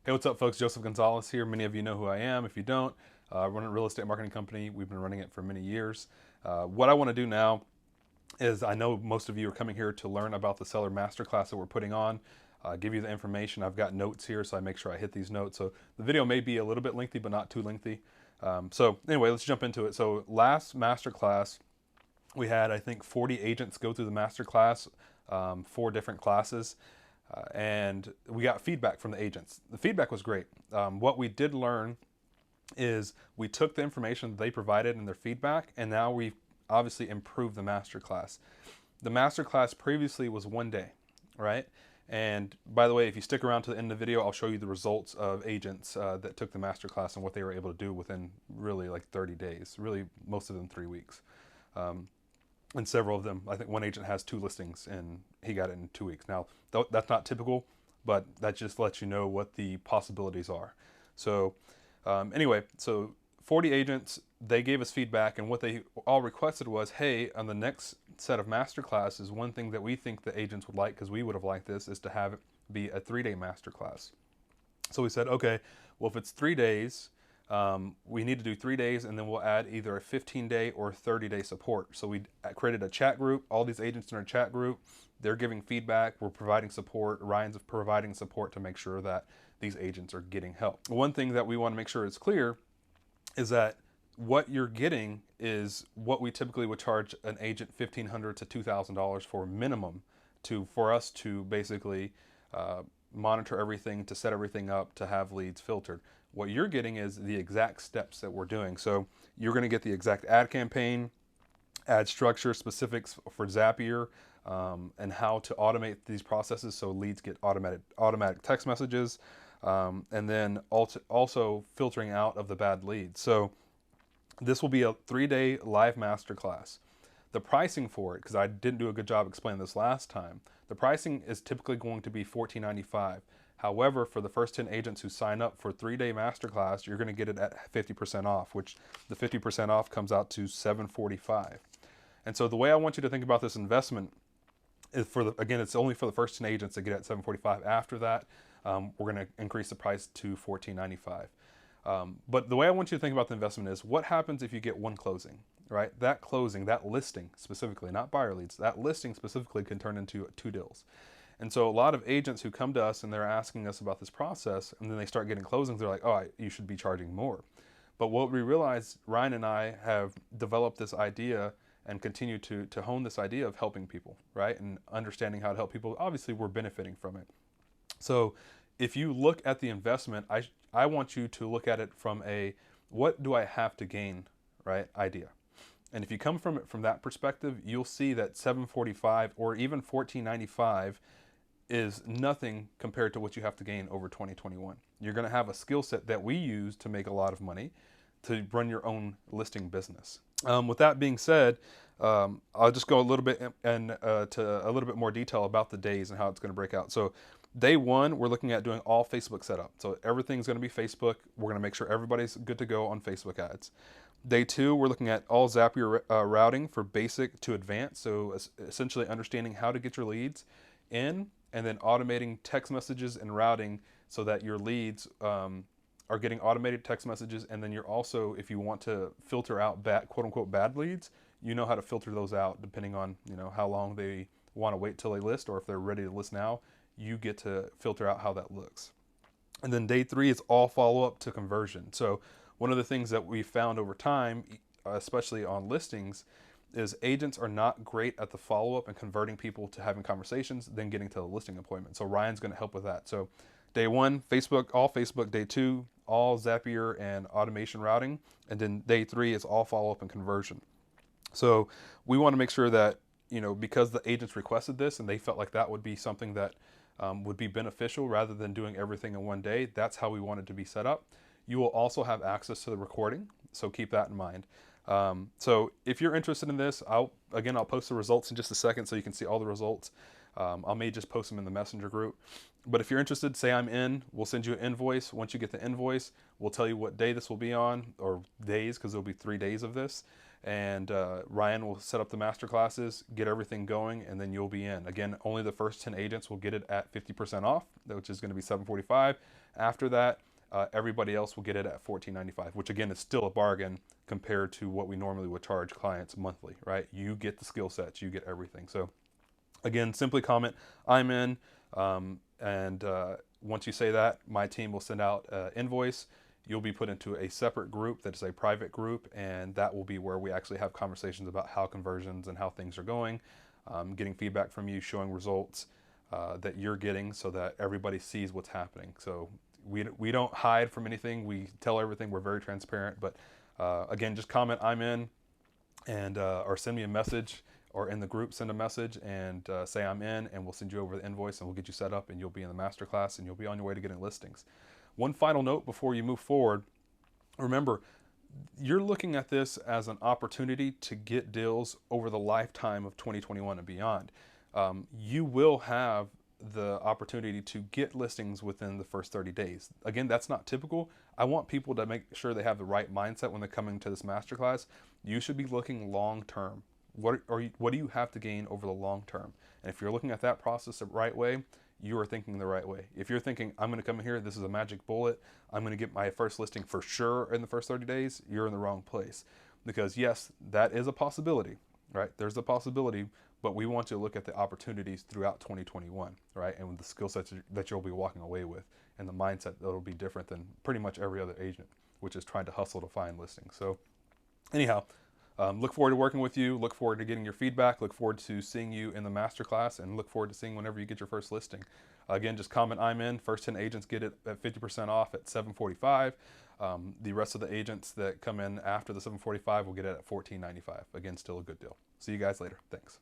Hey, what's up, folks? Joseph Gonzalez here. Many of you know who I am. If you don't, I run a real estate marketing company. We've been running it for many years. What I want to do now is I know most of you are coming here to learn about the Seller Masterclass that we're putting on. Give you the information. I've got notes here, so I make sure I hit these notes. So the video may be a little bit lengthy, but not too lengthy. So anyway, let's jump into it. So last Masterclass, we had, I think, 40 agents go through the Masterclass, 4 different classes. And we got feedback from the agents. The feedback was great. What we did learn is we took the information that they provided in their feedback, and now we've obviously improved the masterclass. The masterclass previously was 1 day, right? And by the way, if you stick around to the end of the video, I'll show you the results of agents that took the masterclass and what they were able to do within really like 30 days, really most of them 3 weeks. And several of them, I think one agent has 2 listings and he got it in 2 weeks. Now, that's not typical, but that just lets you know what the possibilities are. So anyway, so 40 agents, they gave us feedback, and what they all requested was, hey, on the next set of masterclass is one thing that we think the agents would like, because we would have liked this, is to have it be a 3-day masterclass. So we said, okay, well, if it's 3 days, we need to do 3 days, and then we'll add either a 15-day or 30-day support. So we created a chat group. All these agents in our chat group, they're giving feedback. We're providing support. Ryan's providing support to make sure that these agents are getting help. One thing that we want to make sure is clear is that what you're getting is what we typically would charge an agent $1,500 to $2,000 for minimum for us to basically monitor everything, to set everything up, to have leads filtered. What you're getting is the exact steps that we're doing. So you're going to get the exact ad campaign, ad structure, specifics for Zapier, and how to automate these processes so leads get automatic text messages, and then also filtering out of the bad leads. So this will be a 3-day live masterclass. The pricing for it, because I didn't do a good job explaining this last time, the pricing is typically going to be $14.95. However, for the first 10 agents who sign up for a 3-day masterclass, you're going to get it at 50% off, which the 50% off comes out to $745. And so the way I want you to think about this investment is again, it's only for the first 10 agents to get at $745. After that, we're going to increase the price to $14.95. But the way I want you to think about the investment is, what happens if you get one closing, right? That closing, that listing specifically, not buyer leads, that listing specifically can turn into 2 deals. And so a lot of agents who come to us and they're asking us about this process, and then they start getting closings, they're like, oh, you should be charging more. But what we realize, Ryan and I have developed this idea and continue to hone this idea of helping people, right? And understanding how to help people. Obviously, we're benefiting from it. So if you look at the investment, I want you to look at it from a, what do I have to gain, right, idea. And if you come from it from that perspective, you'll see that $745 or even $14.95 is nothing compared to what you have to gain over 2021. You're going to have a skill set that we use to make a lot of money to run your own listing business. With that being said, I'll just go a little bit and to a little bit more detail about the days and how it's going to break out. So day 1, we're looking at doing all Facebook setup. So everything's going to be Facebook. We're going to make sure everybody's good to go on Facebook ads. Day 2, we're looking at all Zapier routing for basic to advanced. So essentially understanding how to get your leads in, and then automating text messages and routing so that your leads are getting automated text messages. And then you're also, if you want to filter out quote unquote bad leads, you know how to filter those out depending on, how long they want to wait till they list, or if they're ready to list now, you get to filter out how that looks. And then day 3 is all follow-up to conversion. So one of the things that we found over time, especially on listings, is agents are not great at the follow-up and converting people to having conversations, then getting to the listing appointment. So Ryan's going to help with that. So day 1, Facebook, all Facebook. Day 2, all Zapier and automation routing. And then day 3 is all follow-up and conversion. So we want to make sure that, because the agents requested this and they felt like that would be something that would be beneficial rather than doing everything in 1 day, that's how we want it to be set up. You will also have access to the recording, so keep that in mind. So if you're interested in this, I'll post the results in just a second so you can see all the results. I may just post them in the messenger group. But if you're interested, say I'm in, we'll send you an invoice. Once you get the invoice, we'll tell you what day this will be on, or days, because there'll be 3 days of this. And Ryan will set up the master classes, get everything going, and then you'll be in. Again, only the first 10 agents will get it at 50% off, which is going to be $745. After that, everybody else will get it at $14.95, which again is still a bargain compared to what we normally would charge clients monthly, right? You get the skill sets, you get everything. So again, simply comment, I'm in, and once you say that, my team will send out an invoice. You'll be put into a separate group that is a private group, and that will be where we actually have conversations about how conversions and how things are going, getting feedback from you, showing results that you're getting so that everybody sees what's happening. So we don't hide from anything. We tell everything. We're very transparent. But again, just comment, I'm in, and or send me a message, or in the group send a message and say I'm in, and we'll send you over the invoice and we'll get you set up and you'll be in the masterclass and you'll be on your way to getting listings. One final note before you move forward, remember, you're looking at this as an opportunity to get deals over the lifetime of 2021 and beyond. You will have the opportunity to get listings within the first 30 days. Again, that's not typical. I want people to make sure they have the right mindset when they're coming to this masterclass. You should be looking long term. What do you have to gain over the long term? And if you're looking at that process the right way, you are thinking the right way. If you're thinking, I'm going to come in here, this is a magic bullet, I'm going to get my first listing for sure in the first 30 days, you're in the wrong place. Because yes, that is a possibility, right? There's a possibility, but we want you to look at the opportunities throughout 2021, right? And with the skill sets that you'll be walking away with, and the mindset that'll be different than pretty much every other agent, which is trying to hustle to find listings. So anyhow, look forward to working with you. Look forward to getting your feedback. Look forward to seeing you in the masterclass, and look forward to seeing whenever you get your first listing. Again, just comment, I'm in. First 10 agents get it at 50% off at $745. The rest of the agents that come in after the $745 will get it at $14.95. Again, still a good deal. See you guys later. Thanks.